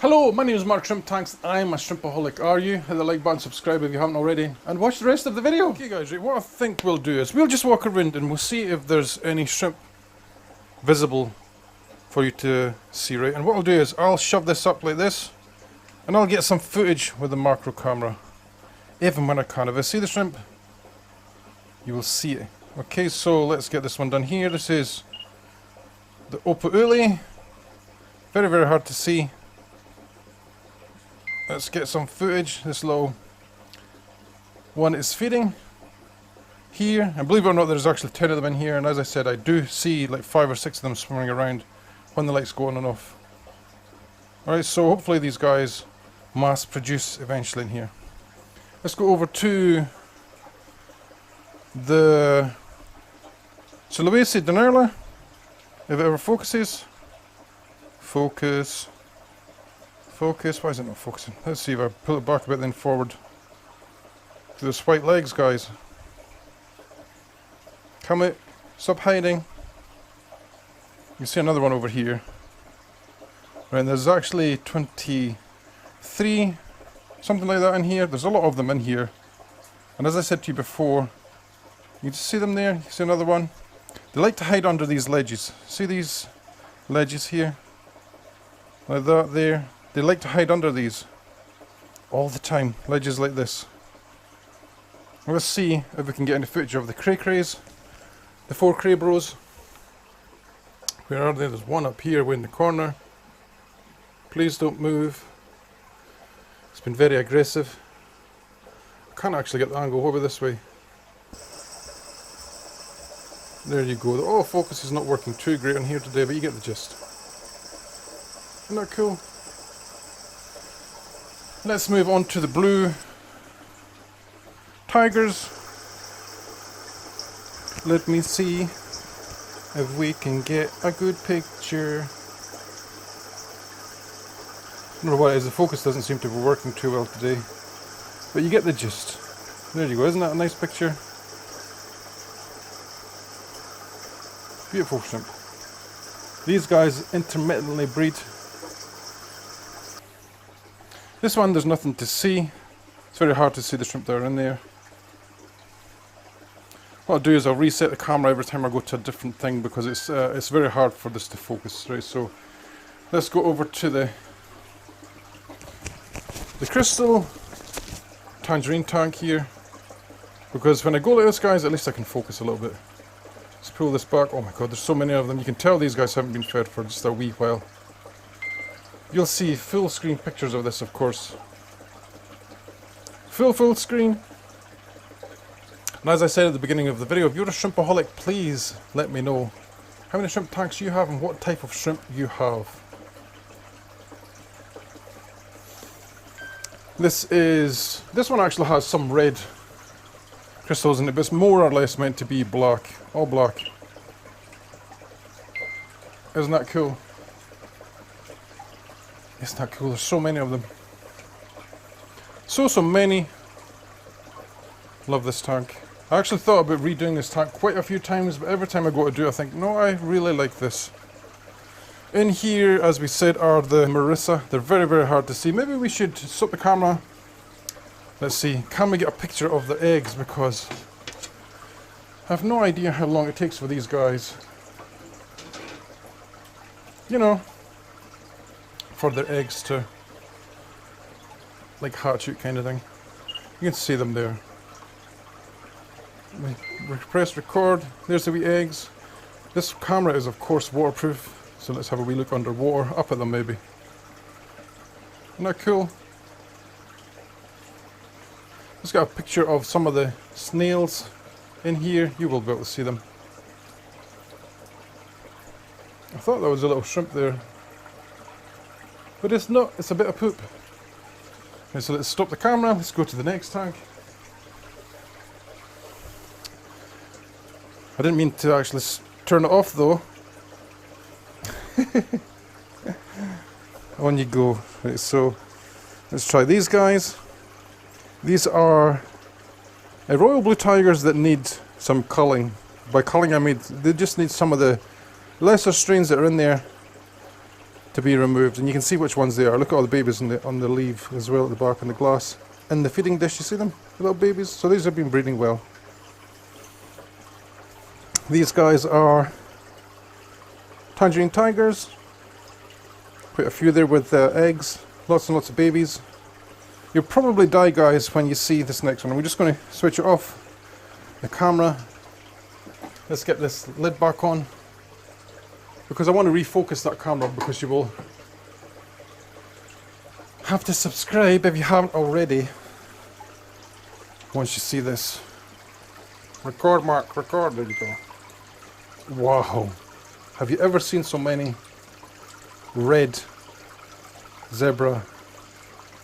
Hello, my name is Mark Shrimp Tanks. I'm a shrimpaholic. Are you? Hit the like button, subscribe if you haven't already, and watch the rest of the video. Okay guys, right, what I think we'll do is we'll just walk around and we'll see if there's any shrimp visible for you to see, right? And what I'll do is I'll shove this up like this and I'll get some footage with the macro camera. Even when I can. If I see the shrimp, you will see it. Okay, so let's get this one done here. This is the Opu'uli. Very, very hard to see. Let's get some footage. This little one is feeding here, and believe it or not, there's actually 10 of them in here, and as I said, I do see like 5 or 6 of them swimming around when the lights go on and off. Alright, so hopefully these guys mass produce eventually in here. Let's go over to the Sulawesi Dinerla, if it ever focuses. Focus. Focus, why is it not focusing? Let's see if I pull it back a bit then forward. To those white legs, guys. Come out, stop hiding. You see another one over here. Right, and there's actually 23, something like that in here. There's a lot of them in here. And as I said to you before, you just see them there, you see another one. They like to hide under these ledges. See these ledges here? Like that there. They like to hide under these all the time, ledges like this. Let's see if we can get any footage of the cray-crays, the 4 cray bros. Where are they? There's one up here, way in the corner. Please don't move. It's been very aggressive. I can't actually get the angle. What about this way? There you go. The autofocus is not working too great on here today, but you get the gist. Isn't that cool? Let's move on to the blue tigers. Let me see if we can get a good picture. I don't know what it is, the focus doesn't seem to be working too well today. But you get the gist. There you go, isn't that a nice picture? Beautiful shrimp. These guys intermittently breed. This one, there's nothing to see. It's very hard to see the shrimp that are in there. What I'll do is I'll reset the camera every time I go to a different thing because it's very hard for this to focus, right? So let's go over to the crystal tangerine tank here, because when I go like this, guys, at least I can focus a little bit. Let's pull this back. Oh my god, there's so many of them. You can tell these guys haven't been fed for just a wee while. You'll see full screen pictures of this, of course. Full screen. And as I said at the beginning of the video, if you're a shrimpaholic, please let me know how many shrimp tanks you have and what type of shrimp you have. This one actually has some red crystals in it, but it's more or less meant to be black, all black. Isn't that cool? Isn't that cool? There's so many of them. So many. Love this tank. I actually thought about redoing this tank quite a few times, but every time I go to do it, I think, no, I really like this. In here, as we said, are the Marissa. They're very, very hard to see. Maybe we should stop the camera. Let's see, can we get a picture of the eggs? Because I have no idea how long it takes for these guys, you know, for their eggs to like hatch out kind of thing. You can see them there. We press record. There's the wee eggs. This camera is of course waterproof, so let's have a wee look underwater, up at them maybe. Isn't that cool? Let's get a picture of some of the snails in here. You will be able to see them. I thought that was a little shrimp there, but it's not, it's a bit of poop. Okay, so let's stop the camera, let's go to the next tank. I didn't mean to actually turn it off though. On you go. Right, so let's try these guys. These are royal blue tigers that need some culling. By culling I mean they just need some of the lesser strains that are in there to be removed, and you can see which ones they are. Look at all the babies on the leaf as well at the back in the glass. In the feeding dish, you see them? The little babies. So these have been breeding well. These guys are tangerine tigers. Put a few there with eggs. Lots and lots of babies. You'll probably die, guys, when you see this next one. We're just going to switch it off. The camera. Let's get this lid back on. Because I want to refocus that camera, because you will have to subscribe if you haven't already. Once you see this. Record, Mark, record. There you go. Wow. Have you ever seen so many red zebra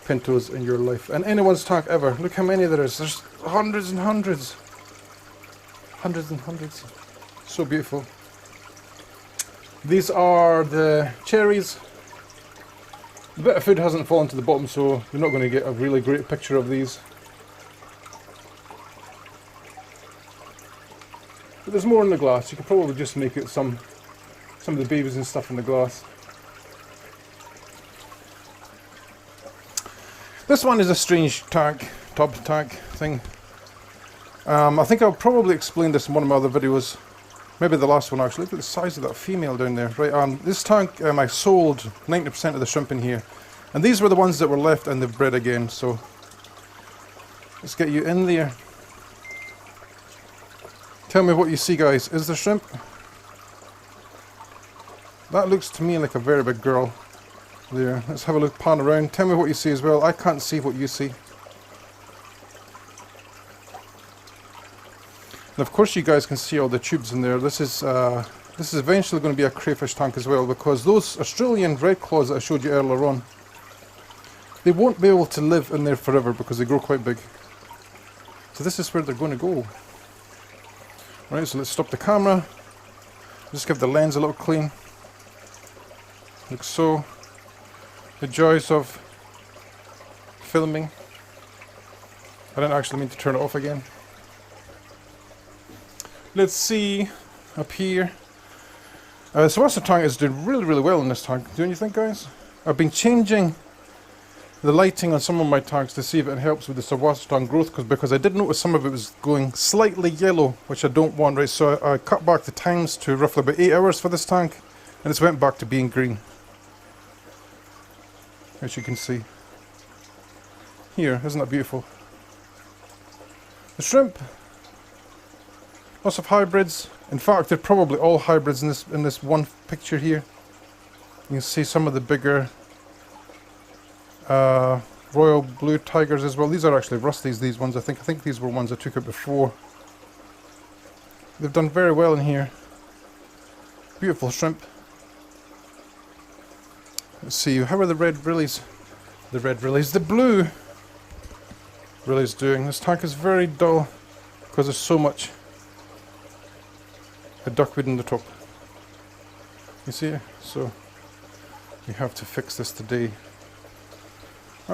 pintos in your life? And anyone's tank ever. Look how many there is. There's hundreds and hundreds. Hundreds and hundreds. So beautiful. These are the cherries. The bit of food hasn't fallen to the bottom, so you're not going to get a really great picture of these. But there's more in the glass. You could probably just make out some of the babies and stuff in the glass. This one is a strange tank, tub tank thing. I think I'll probably explain this in one of my other videos. Maybe the last one actually. Look at the size of that female down there. Right, this tank, I sold 90% of the shrimp in here. And these were the ones that were left and they've bred again. So let's get you in there. Tell me what you see, guys. Is there shrimp? That looks to me like a very big girl. There. Let's have a look, pan around. Tell me what you see as well. I can't see what you see. And of course you guys can see all the tubes in there. This is eventually going to be a crayfish tank as well, because those Australian red claws that I showed you earlier on, they won't be able to live in there forever because they grow quite big. So this is where they're going to go. Right, so let's stop the camera. Just give the lens a little clean. Like so. The joys of filming. I didn't actually mean to turn it off again. Let's see up here. So what's the tank is doing really, really well in this tank, don't you think, guys? I've been changing the lighting on some of my tanks to see if it helps with the Sawastan growth, because I did notice some of it was going slightly yellow, which I don't want, right? So I cut back the times to roughly about 8 hours for this tank, and it's went back to being green. As you can see. Here, isn't that beautiful? The shrimp. Lots of hybrids. In fact, they're probably all hybrids in this one picture here. You can see some of the bigger royal blue tigers as well. These are actually rusties, these ones. I think these were ones I took out before. They've done very well in here. Beautiful shrimp. Let's see, how are the red brillies? The blue brillies doing? This tank is very dull because there's so much duckweed in the top. You see? So we have to fix this today.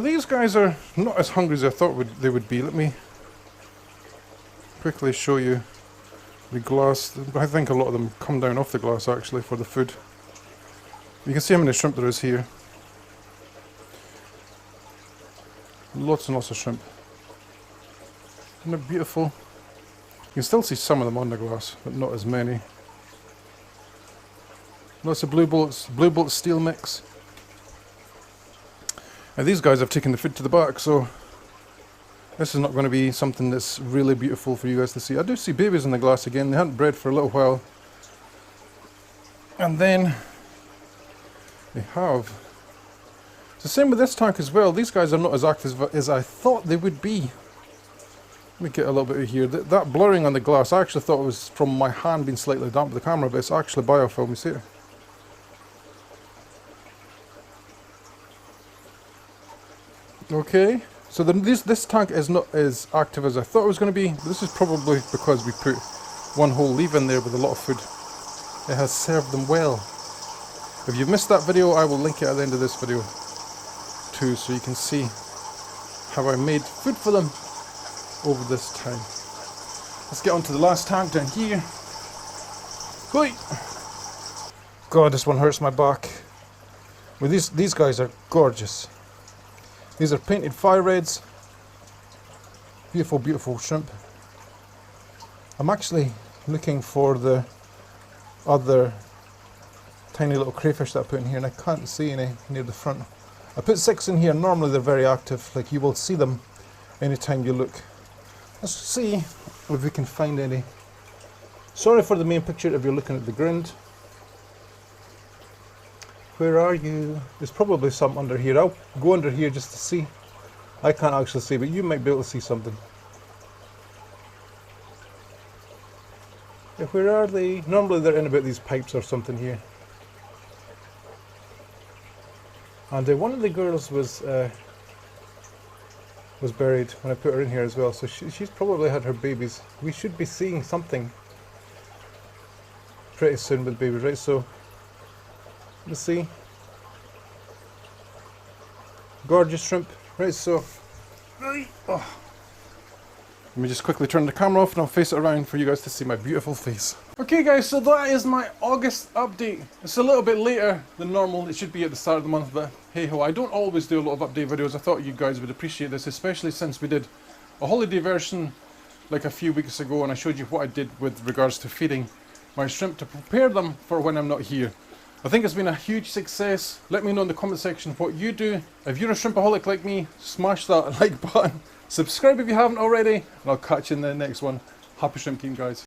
These guys are not as hungry as I thought they would be. Let me quickly show you the glass. I think a lot of them come down off the glass actually for the food. You can see how many shrimp there is here. Lots and lots of shrimp. Isn't it beautiful? You can still see some of them on the glass, but not as many. Lots of blue bolt steel mix. Now these guys have taken the food to the back, so this is not going to be something that's really beautiful for you guys to see. I do see babies in the glass again. They hadn't bred for a little while. And then they have. It's the same with this tank as well. These guys are not as active as I thought they would be. Let me get a little bit of here. That blurring on the glass, I actually thought it was from my hand being slightly damp with the camera, but it's actually biofilm. You see it? Okay, so this tank is not as active as I thought it was going to be. This is probably because we put one whole leaf in there with a lot of food. It has served them well. If you've missed that video, I will link it at the end of this video too, so you can see how I made food for them over this time. Let's get on to the last tank down here. Hoi! God, this one hurts my back. Well, these guys are gorgeous. These are painted fire reds. Beautiful, beautiful shrimp. I'm actually looking for the other tiny little crayfish that I put in here, and I can't see any near the front. I put 6 in here. Normally they're very active, like you will see them anytime you look. Let's see if we can find any. Sorry for the main picture if you're looking at the ground. Where are you? There's probably some under here. I'll go under here just to see. I can't actually see, but you might be able to see something. Yeah, where are they? Normally they're in about these pipes or something here. And one of the girls was buried when I put her in here as well, so she's probably had her babies. We should be seeing something pretty soon with babies, right? So let's see. Gorgeous shrimp, right? So let me just quickly turn the camera off and I'll face it around for you guys to see my beautiful face. Okay guys, so that is my August update. It's a little bit later than normal. It should be at the start of the month, but hey ho, I don't always do a lot of update videos. I thought you guys would appreciate this, especially since we did a holiday version like a few weeks ago and I showed you what I did with regards to feeding my shrimp to prepare them for when I'm not here. I think it's been a huge success. Let me know in the comment section what you do. If you're a shrimpaholic like me, smash that like button. Subscribe if you haven't already, and I'll catch you in the next one. Happy shrimp keeping, guys.